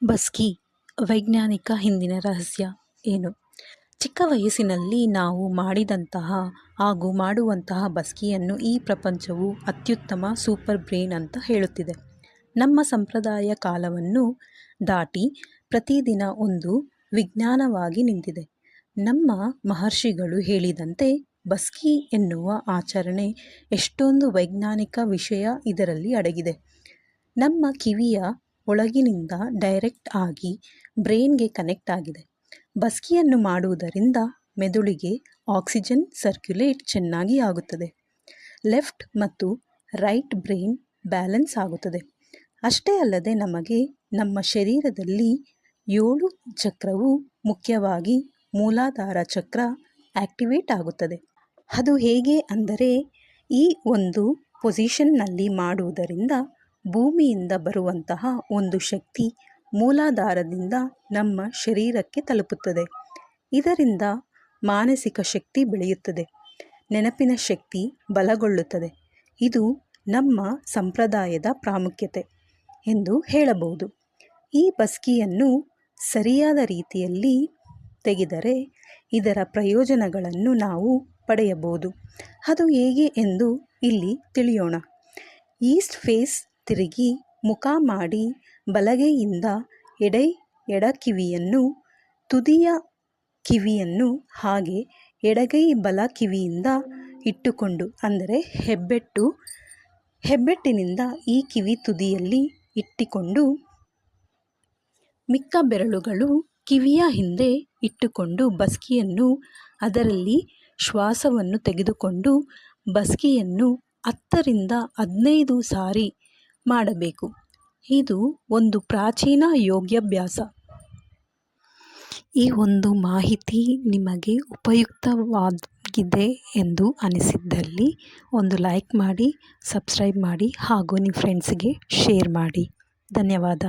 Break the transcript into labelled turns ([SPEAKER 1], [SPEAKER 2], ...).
[SPEAKER 1] ಬಸ್ಕಿ ವೈಜ್ಞಾನಿಕ ಹಿಂದಿನ ರಹಸ್ಯ ಏನು? ಚಿಕ್ಕ ವಯಸ್ಸಿನಲ್ಲಿ ನಾವು ಮಾಡಿದಂತಹ ಹಾಗೂ ಮಾಡುವಂತಹ ಬಸ್ಕಿಯನ್ನು ಈ ಪ್ರಪಂಚವು ಅತ್ಯುತ್ತಮ ಸೂಪರ್ ಬ್ರೇನ್ ಅಂತ ಹೇಳುತ್ತಿದೆ. ನಮ್ಮ ಸಂಪ್ರದಾಯ ಕಾಲವನ್ನು ದಾಟಿ ಪ್ರತಿದಿನ ಒಂದು ವಿಜ್ಞಾನವಾಗಿ ನಿಂತಿದೆ. ನಮ್ಮ ಮಹರ್ಷಿಗಳು ಹೇಳಿದಂತೆ ಬಸ್ಕಿ ಎನ್ನುವ ಆಚರಣೆ ಎಷ್ಟೊಂದು ವೈಜ್ಞಾನಿಕ ವಿಷಯ ಇದರಲ್ಲಿ ಅಡಗಿದೆ. ನಮ್ಮ ಕಿವಿಯ ಒಳಗಿನಿಂದ ಡೈರೆಕ್ಟ್ ಆಗಿ ಬ್ರೈನ್ಗೆ ಕನೆಕ್ಟ್ ಆಗಿದೆ. ಬಸ್ಕಿಯನ್ನು ಮಾಡುವುದರಿಂದ ಮೆದುಳಿಗೆ ಆಕ್ಸಿಜನ್ ಸರ್ಕ್ಯುಲೇಟ್ ಚೆನ್ನಾಗಿ ಆಗುತ್ತದೆ. ಲೆಫ್ಟ್ ಮತ್ತು ರೈಟ್ ಬ್ರೈನ್ ಬ್ಯಾಲೆನ್ಸ್ ಆಗುತ್ತದೆ. ಅಷ್ಟೇ ಅಲ್ಲದೆ ನಮಗೆ ನಮ್ಮ ಶರೀರದಲ್ಲಿ 7 ಚಕ್ರವು ಮುಖ್ಯವಾಗಿ ಮೂಲಾಧಾರ ಚಕ್ರ ಆಕ್ಟಿವೇಟ್ ಆಗುತ್ತದೆ. ಅದು ಹೇಗೆ ಅಂದರೆ ಈ ಒಂದು ಪೊಸಿಷನ್ನಲ್ಲಿ ಮಾಡುವುದರಿಂದ ಭೂಮಿಯಿಂದ ಬರುವಂತಹ ಒಂದು ಶಕ್ತಿ ಮೂಲಾಧಾರದಿಂದ ನಮ್ಮ ಶರೀರಕ್ಕೆ ತಲುಪುತ್ತದೆ. ಇದರಿಂದ ಮಾನಸಿಕ ಶಕ್ತಿ ಬೆಳೆಯುತ್ತದೆ, ನೆನಪಿನ ಶಕ್ತಿ ಬಲಗೊಳ್ಳುತ್ತದೆ. ಇದು ನಮ್ಮ ಸಂಪ್ರದಾಯದ ಪ್ರಾಮುಖ್ಯತೆ ಎಂದು ಹೇಳಬಹುದು. ಈ ಬಸ್ಕಿಯನ್ನು ಸರಿಯಾದ ರೀತಿಯಲ್ಲಿ ತೆಗೆದರೆ ಇದರ ಪ್ರಯೋಜನಗಳನ್ನು ನಾವು ಪಡೆಯಬಹುದು. ಅದು ಹೇಗೆ ಎಂದು ಇಲ್ಲಿ ತಿಳಿಯೋಣ. ಈಸ್ಟ್ ಫೇಸ್ ತಿರುಗಿ ಮುಖ ಮಾಡಿ ಬಲಗೈಯಿಂದ ಎಡ ಕಿವಿಯನ್ನು, ತುದಿಯ ಕಿವಿಯನ್ನು ಹಾಗೆ ಎಡಗೈ ಬಲ ಕಿವಿಯಿಂದ ಇಟ್ಟುಕೊಂಡು, ಅಂದರೆ ಹೆಬ್ಬೆಟ್ಟಿನಿಂದ ಈ ಕಿವಿ ತುದಿಯಲ್ಲಿ ಇಟ್ಟುಕೊಂಡು ಮಿಕ್ಕ ಬೆರಳುಗಳು ಕಿವಿಯ ಹಿಂದೆ ಇಟ್ಟುಕೊಂಡು ಬಸ್ಕಿಯನ್ನು ಅದರಲ್ಲಿ ಶ್ವಾಸವನ್ನು ತೆಗೆದುಕೊಂಡು ಬಸ್ಕಿಯನ್ನು 10 ರಿಂದ 15 ಸಾರಿ ಮಾಡಬೇಕು. ಇದು ಒಂದು ಪ್ರಾಚೀನ ಯೋಗಾಭ್ಯಾಸ. ಈ ಒಂದು ಮಾಹಿತಿ ನಿಮಗೆ ಉಪಯುಕ್ತವಾಗಿದೆ ಎಂದು ಅನಿಸಿದ್ದಲ್ಲಿ ಒಂದು ಲೈಕ್ ಮಾಡಿ, ಸಬ್ಸ್ಕ್ರೈಬ್ ಮಾಡಿ ಹಾಗೂ ನಿಮ್ಮ ಫ್ರೆಂಡ್ಸ್ಗೆ ಶೇರ್ ಮಾಡಿ. ಧನ್ಯವಾದ.